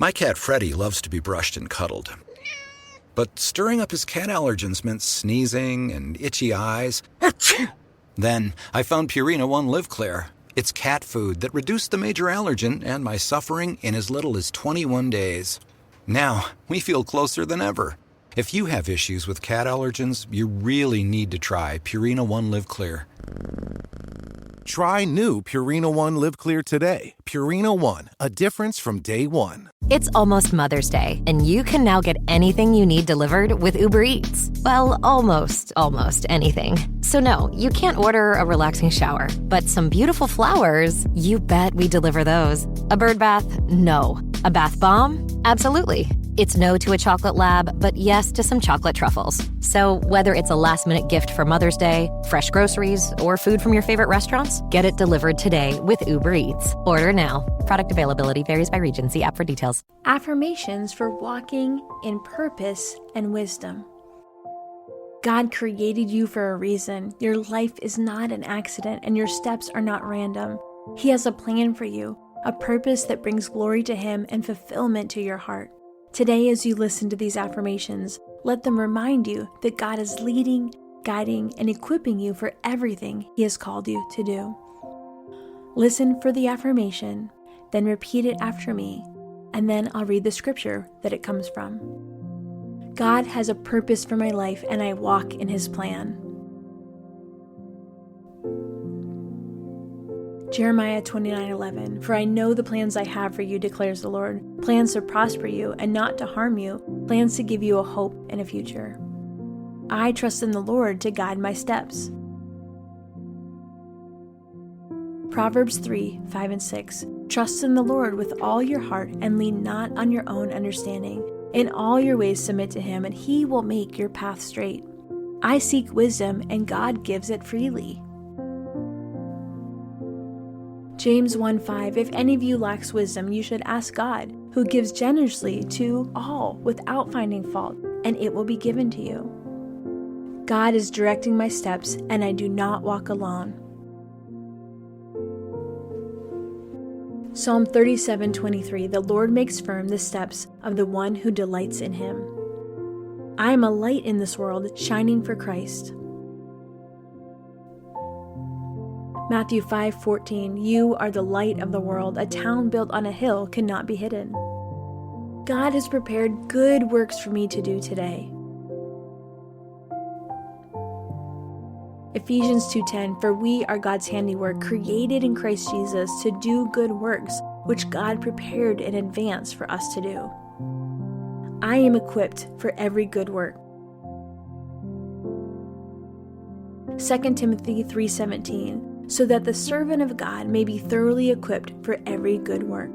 My cat Freddie loves to be brushed and cuddled. But stirring up his cat allergens meant sneezing and itchy eyes. Then I found Purina One Live Clear. It's cat food that reduced the major allergen and my suffering in as little as 21 days. Now, we feel closer than ever. If you have issues with cat allergens, you really need to try Purina One Live Clear. Try new Purina One Live Clear today. Purina One, a difference from day one. It's almost Mother's Day, and you can now get anything you need delivered with Uber Eats. Well, almost anything. So no, you can't order a relaxing shower, but some beautiful flowers, you bet we deliver those. A bird bath? No. A bath bomb? Absolutely. It's no to a chocolate lab, but yes to some chocolate truffles. So whether it's a last-minute gift for Mother's Day, fresh groceries, or food from your favorite restaurants, get it delivered today with Uber Eats. Order now. Product availability varies by region. See app for details. Affirmations for walking in purpose and wisdom. God created you for a reason. Your life is not an accident, and your steps are not random. He has a plan for you, a purpose that brings glory to Him and fulfillment to your heart. Today, as you listen to these affirmations, let them remind you that God is leading, guiding, and equipping you for everything He has called you to do. Listen for the affirmation, then repeat it after me, and then I'll read the scripture that it comes from. God has a purpose for my life, and I walk in His plan. Jeremiah 29:11, For I know the plans I have for you, declares the Lord, plans to prosper you and not to harm you, plans to give you a hope and a future. I trust in the Lord to guide my steps. Proverbs 3:5 and 6, Trust in the Lord with all your heart and lean not on your own understanding. In all your ways submit to Him, and He will make your path straight. I seek wisdom, and God gives it freely. James 1:5, If any of you lacks wisdom, you should ask God, who gives generously to all without finding fault, and it will be given to you. God is directing my steps, and I do not walk alone. Psalm 37:23, The Lord makes firm the steps of the one who delights in Him. I am a light in this world, shining for Christ. Matthew 5:14, You are the light of the world. A town built on a hill cannot be hidden. God has prepared good works for me to do today. Ephesians 2:10, For we are God's handiwork, created in Christ Jesus to do good works, which God prepared in advance for us to do. I am equipped for every good work. 2 Timothy 3:17, So that the servant of God may be thoroughly equipped for every good work.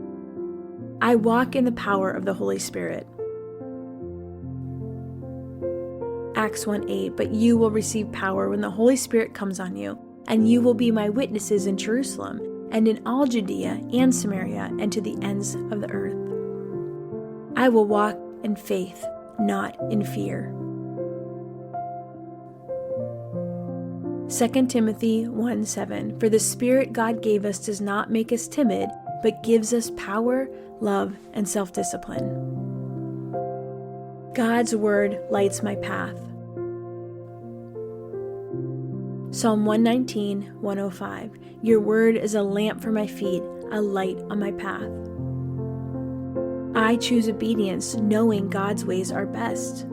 I walk in the power of the Holy Spirit. Acts 1:8, But you will receive power when the Holy Spirit comes on you, and you will be my witnesses in Jerusalem, and in all Judea and Samaria, and to the ends of the earth. I will walk in faith, not in fear. 2 Timothy 1:7, For the Spirit God gave us does not make us timid, but gives us power, love, and self-discipline. God's word lights my path. Psalm 119:105, Your word is a lamp for my feet, a light on my path. I choose obedience, knowing God's ways are best.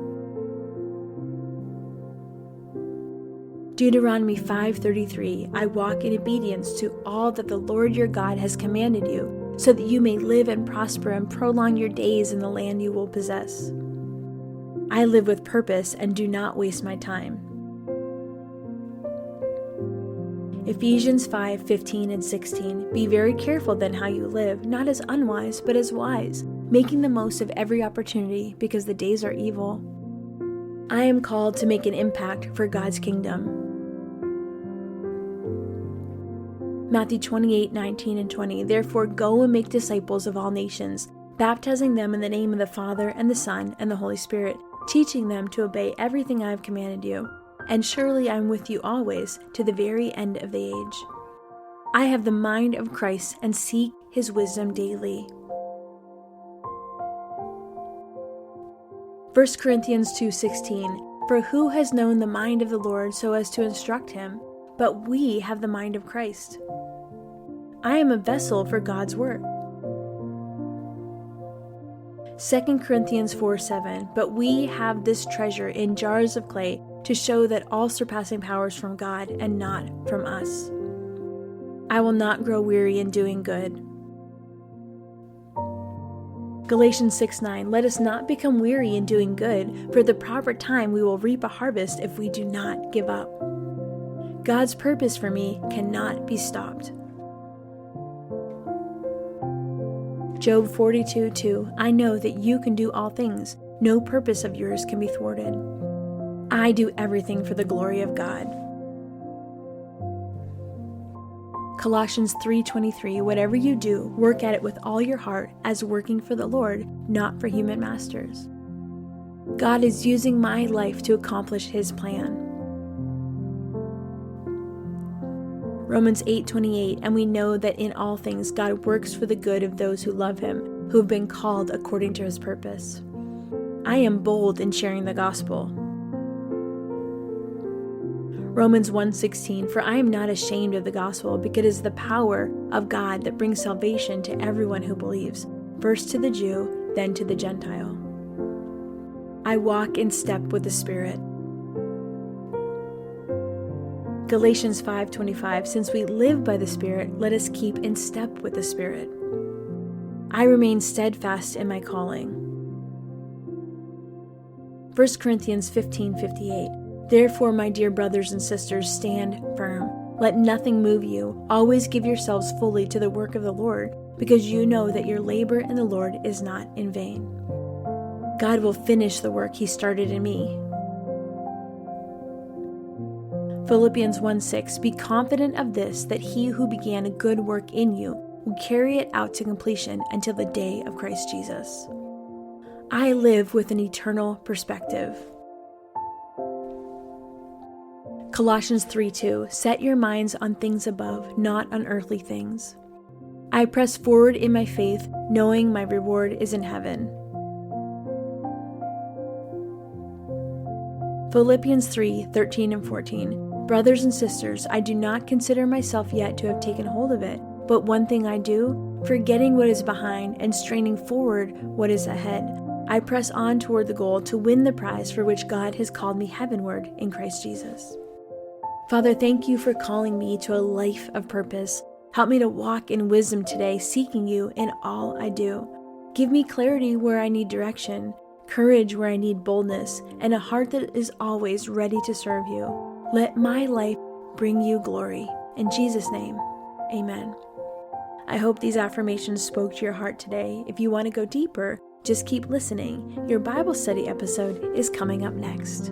Deuteronomy 5:33, I walk in obedience to all that the Lord your God has commanded you, so that you may live and prosper and prolong your days in the land you will possess. I live with purpose and do not waste my time. Ephesians 5:15 and 16, Be very careful then how you live, not as unwise, but as wise, making the most of every opportunity, because the days are evil. I am called to make an impact for God's kingdom. Matthew 28:19 and 20, Therefore go and make disciples of all nations, baptizing them in the name of the Father and the Son and the Holy Spirit, teaching them to obey everything I have commanded you. And surely I am with you always, to the very end of the age. I have the mind of Christ and seek His wisdom daily. 1 Corinthians 2:16, "For who has known the mind of the Lord so as to instruct him? But we have the mind of Christ." I am a vessel for God's work. 2 Corinthians 4:7, "But we have this treasure in jars of clay to show that all surpassing power is from God and not from us." I will not grow weary in doing good. Galatians 6:9, "Let us not become weary in doing good, for at the proper time we will reap a harvest if we do not give up." God's purpose for me cannot be stopped. Job 42:2, "I know that you can do all things. No purpose of yours can be thwarted." I do everything for the glory of God. Colossians 3:23, "Whatever you do, work at it with all your heart, as working for the Lord, not for human masters." God is using my life to accomplish His plan. Romans 8:28, "And we know that in all things God works for the good of those who love Him, who have been called according to His purpose." I am bold in sharing the gospel. Romans 1:16, "For I am not ashamed of the gospel, because it is the power of God that brings salvation to everyone who believes, first to the Jew, then to the Gentile." I walk in step with the Spirit. Galatians 5:25, "Since we live by the Spirit, let us keep in step with the Spirit." I remain steadfast in my calling. 1 Corinthians 15:58, "Therefore, my dear brothers and sisters, stand firm. Let nothing move you. Always give yourselves fully to the work of the Lord, because you know that your labor in the Lord is not in vain." God will finish the work He started in me. Philippians 1:6, "Be confident of this, that He who began a good work in you will carry it out to completion until the day of Christ Jesus." I live with an eternal perspective. Colossians 3:2, "Set your minds on things above, not on earthly things." I press forward in my faith, knowing my reward is in heaven. Philippians 3:13 and 14, "Brothers and sisters, I do not consider myself yet to have taken hold of it, but one thing I do, forgetting what is behind and straining forward what is ahead, I press on toward the goal to win the prize for which God has called me heavenward in Christ Jesus." Father, thank you for calling me to a life of purpose. Help me to walk in wisdom today, seeking you in all I do. Give me clarity where I need direction, courage where I need boldness, and a heart that is always ready to serve you. Let my life bring you glory. In Jesus' name, amen. I hope these affirmations spoke to your heart today. If you want to go deeper, just keep listening. Your Bible study episode is coming up next.